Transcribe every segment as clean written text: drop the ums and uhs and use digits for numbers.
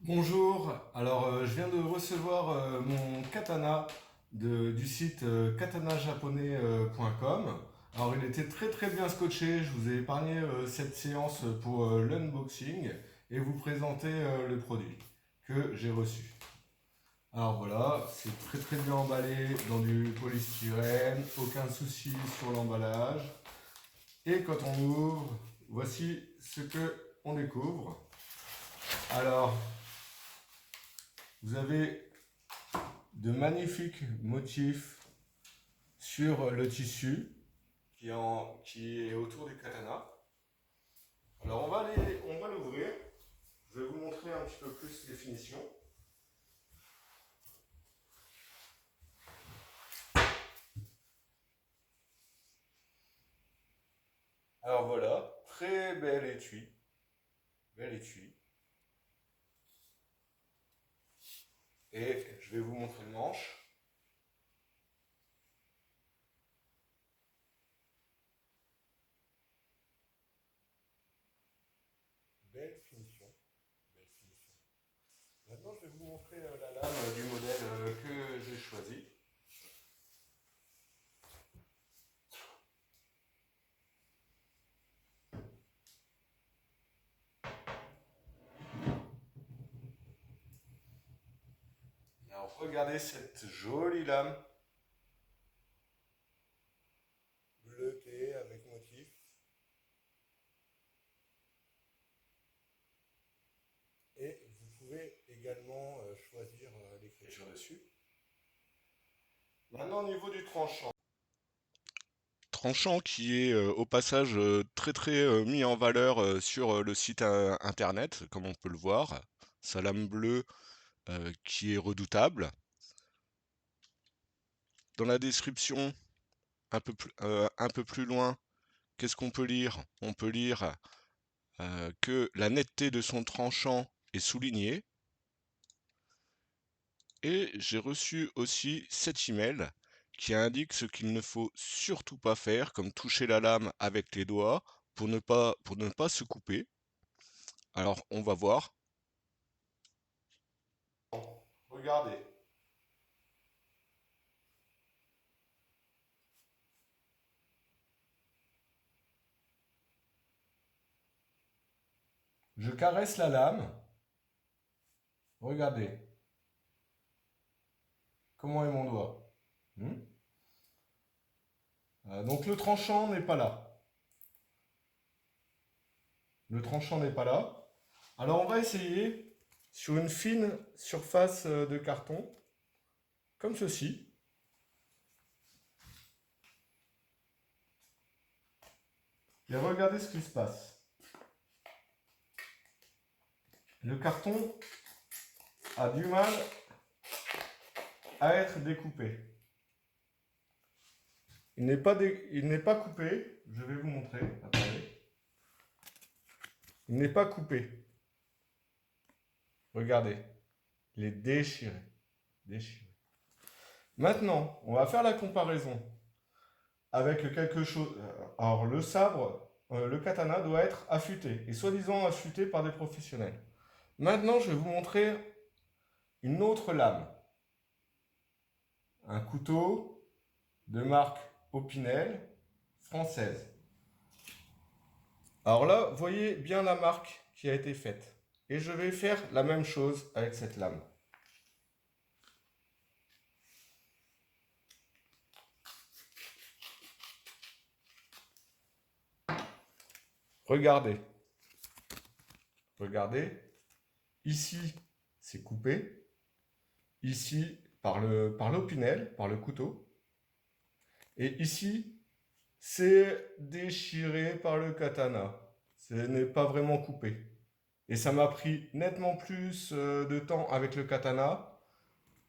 Bonjour, je viens de recevoir mon katana du site katanajaponais.com. Alors il était très très bien scotché, je vous ai épargné cette séance pour l'unboxing et vous présenter le produit que j'ai reçu. Alors voilà, c'est très très bien emballé dans du polystyrène, aucun souci sur l'emballage. Et quand on ouvre, voici ce que on découvre. Alors, vous avez de magnifiques motifs sur le tissu qui est autour du katana. Alors on va l'ouvrir. Je vais vous montrer un petit peu plus les finitions. Alors voilà, très bel étui. Et je vais vous montrer le manche. Belle finition, belle finition. Maintenant, je vais vous montrer la lame du modèle que j'ai choisi. Alors regardez cette jolie lame bleutée avec motif. Et vous pouvez également choisir l'écriture dessus. Maintenant au niveau du tranchant. Tranchant qui est au passage très très mis en valeur sur le site internet, comme on peut le voir. Sa lame bleue qui est redoutable. Dans la description, un peu plus loin, qu'est-ce qu'on peut lire? On peut lire que la netteté de son tranchant est soulignée. Et j'ai reçu aussi cet email qui indique ce qu'il ne faut surtout pas faire, comme toucher la lame avec les doigts pour ne pas se couper. Alors, on va voir. Regardez. Je caresse la lame. Regardez. Comment est mon doigt? Hmm. Donc le tranchant n'est pas là. Le tranchant n'est pas là. Alors on va essayer sur une fine surface de carton, comme ceci. Et regardez ce qui se passe. Le carton a du mal à être découpé. Il n'est pas coupé. Je vais vous montrer. Attendez. Il n'est pas coupé. Regardez. Il est déchiré. Déchiré. Maintenant, on va faire la comparaison avec quelque chose. Alors, le sabre, le katana doit être affûté, et soi-disant affûté par des professionnels. Maintenant, je vais vous montrer une autre lame. Un couteau de marque Opinel, française. Alors là, voyez bien la marque qui a été faite. Et je vais faire la même chose avec cette lame. Regardez. Regardez. Ici, c'est coupé. Ici, par l'opinel, par le couteau. Et ici, c'est déchiré par le katana. Ce n'est pas vraiment coupé. Et ça m'a pris nettement plus de temps avec le katana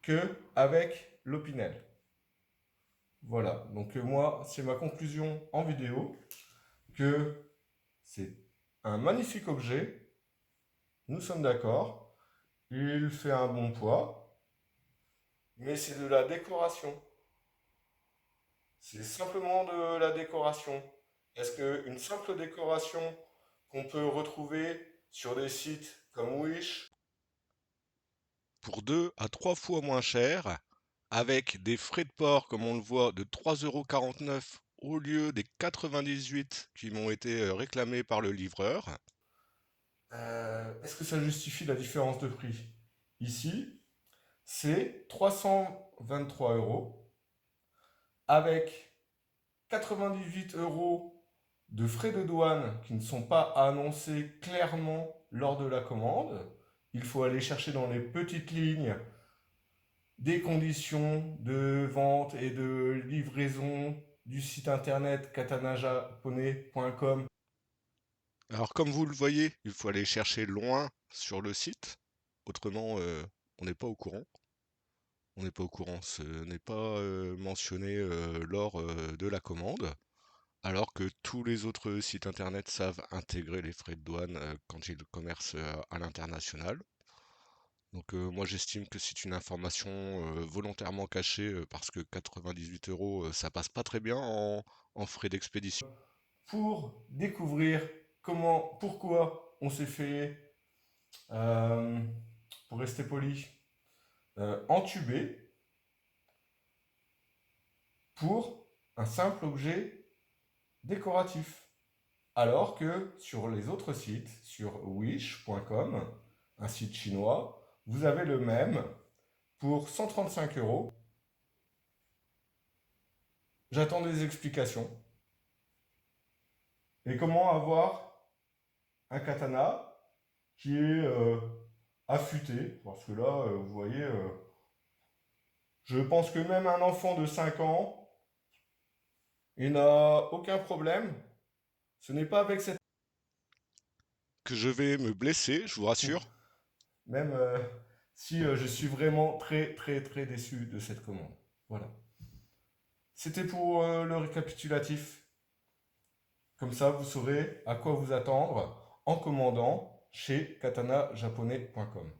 que avec l'opinel. Voilà, donc moi, c'est ma conclusion en vidéo, que c'est un magnifique objet, nous sommes d'accord, il fait un bon poids, mais c'est de la décoration. C'est simplement de la décoration. Est-ce qu'une simple décoration qu'on peut retrouver sur des sites comme Wish pour 2 à 3 fois moins cher, avec des frais de port, comme on le voit, de 3,49 € au lieu des 98 qui m'ont été réclamés par le livreur. Est-ce que ça justifie la différence de prix? Ici, c'est 323 euros avec 98 euros de frais de douane qui ne sont pas annoncés clairement lors de la commande. Il faut aller chercher dans les petites lignes des conditions de vente et de livraison du site internet katanajaponais.com. Alors comme vous le voyez, il faut aller chercher loin sur le site, autrement on n'est pas au courant. On n'est pas au courant, ce n'est pas mentionné lors de la commande, alors que tous les autres sites internet savent intégrer les frais de douane quand ils commercent à l'international. Donc moi j'estime que c'est une information volontairement cachée parce que 98 euros ça passe pas très bien en frais d'expédition. Pour découvrir pourquoi on s'est fait, pour rester poli, entuber pour un simple objet décoratif. Alors que sur les autres sites, sur wish.com, un site chinois, vous avez le même pour 135 euros. J'attends des explications. Et comment avoir un katana qui est affûté? Parce que là, vous voyez, je pense que même un enfant de 5 ans, il n'a aucun problème. Ce n'est pas avec cette... Que je vais me blesser, je vous rassure. Même si je suis vraiment très très très déçu de cette commande. Voilà. C'était pour le récapitulatif. Comme ça, vous saurez à quoi vous attendre en commandant chez katanajaponais.com.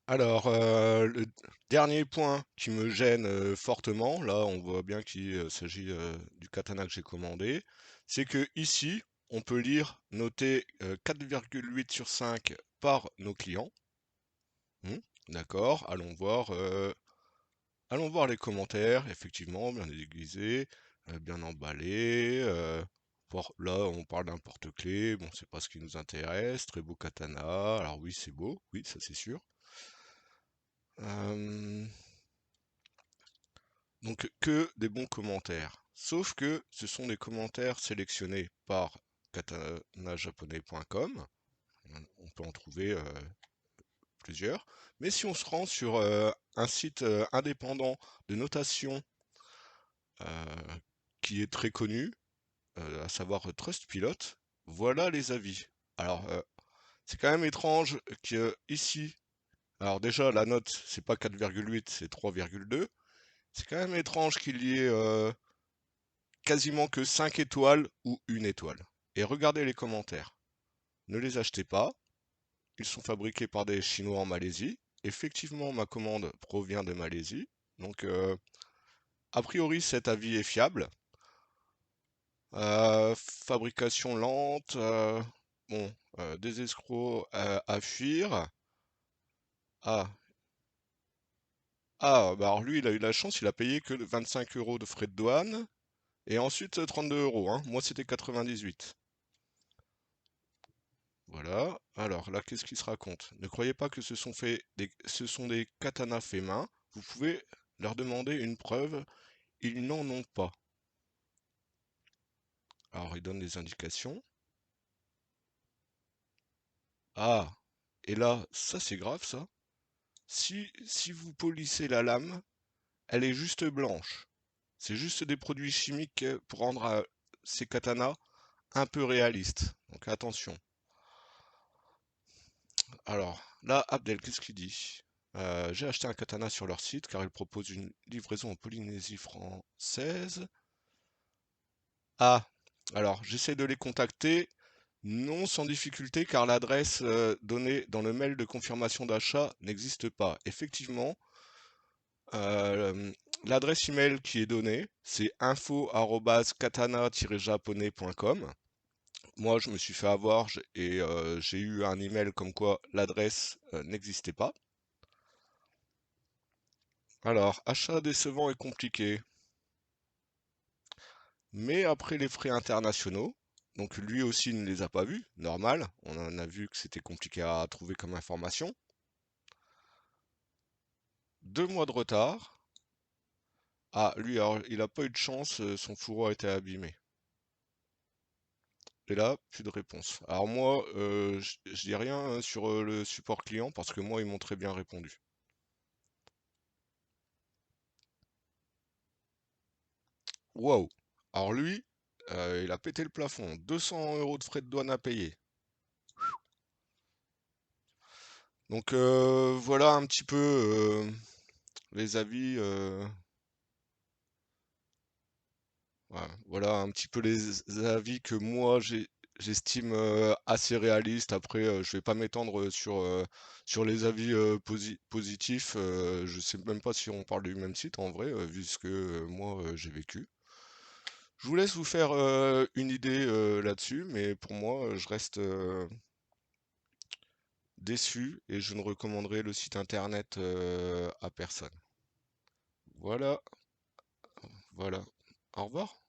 Alors, le dernier point qui me gêne fortement, là on voit bien qu'il s'agit du katana que j'ai commandé, c'est que ici on peut lire noté 4,8 sur 5 par nos clients. Hmm, d'accord, allons voir les commentaires, effectivement, bien aiguisé, bien emballé. Là on parle d'un porte-clés, bon c'est pas ce qui nous intéresse, très beau katana, alors oui c'est beau, oui ça c'est sûr. Euh, Donc que des bons commentaires. Sauf que ce sont des commentaires sélectionnés par katanajaponais.com. On peut en trouver plusieurs. Mais si on se rend sur un site indépendant de notation euh, qui est très connu, à savoir Trustpilot, voilà les avis. Alors c'est quand même étrange que ici, alors déjà la note c'est pas 4,8, c'est 3,2. C'est quand même étrange qu'il y ait quasiment que 5 étoiles ou une étoile. Et regardez les commentaires. Ne les achetez pas. Ils sont fabriqués par des Chinois en Malaisie. Effectivement, ma commande provient de Malaisie. Donc, a priori, cet avis est fiable. Fabrication lente. Bon, des escrocs à fuir. Ah, bah alors lui, il a eu la chance, il a payé que 25 € de frais de douane. Et ensuite 32 €, hein. Moi, c'était 98. Voilà. Alors là, qu'est-ce qui se raconte? Ne croyez pas que ce sont des katanas faits main. Vous pouvez leur demander une preuve. Ils n'en ont pas. Alors, ils donnent des indications. Ah, et là, ça c'est grave ça. Si vous polissez la lame, elle est juste blanche. C'est juste des produits chimiques pour rendre ces katanas un peu réalistes. Donc attention. Alors, là, Abdel, qu'est-ce qu'il dit? J'ai acheté un katana sur leur site car ils proposent une livraison en Polynésie française. Ah, alors j'essaie de les contacter, non sans difficulté car l'adresse donnée dans le mail de confirmation d'achat n'existe pas. Effectivement, euh, l'adresse email qui est donnée, c'est info@katana-japonais.com. Moi, je me suis fait avoir et j'ai eu un email comme quoi l'adresse n'existait pas. Alors, achat décevant et compliqué. Mais après les frais internationaux, donc lui aussi ne les a pas vus, normal, on en a vu que c'était compliqué à trouver comme information. 2 mois de retard. Ah, lui, alors, il a pas eu de chance, son fourreau a été abîmé. Et là, plus de réponse. Alors moi, je dis rien sur le support client parce que moi, ils m'ont très bien répondu. Waouh! Alors lui, il a pété le plafond. 200 € de frais de douane à payer. Donc voilà un petit peu les avis. Voilà un petit peu les avis que moi j'estime assez réalistes. Après, je vais pas m'étendre sur les avis positifs. Je sais même pas si on parle du même site en vrai, vu ce que moi j'ai vécu. Je vous laisse vous faire une idée là-dessus, mais pour moi, je reste déçu et je ne recommanderai le site internet à personne. Voilà, voilà. Au revoir.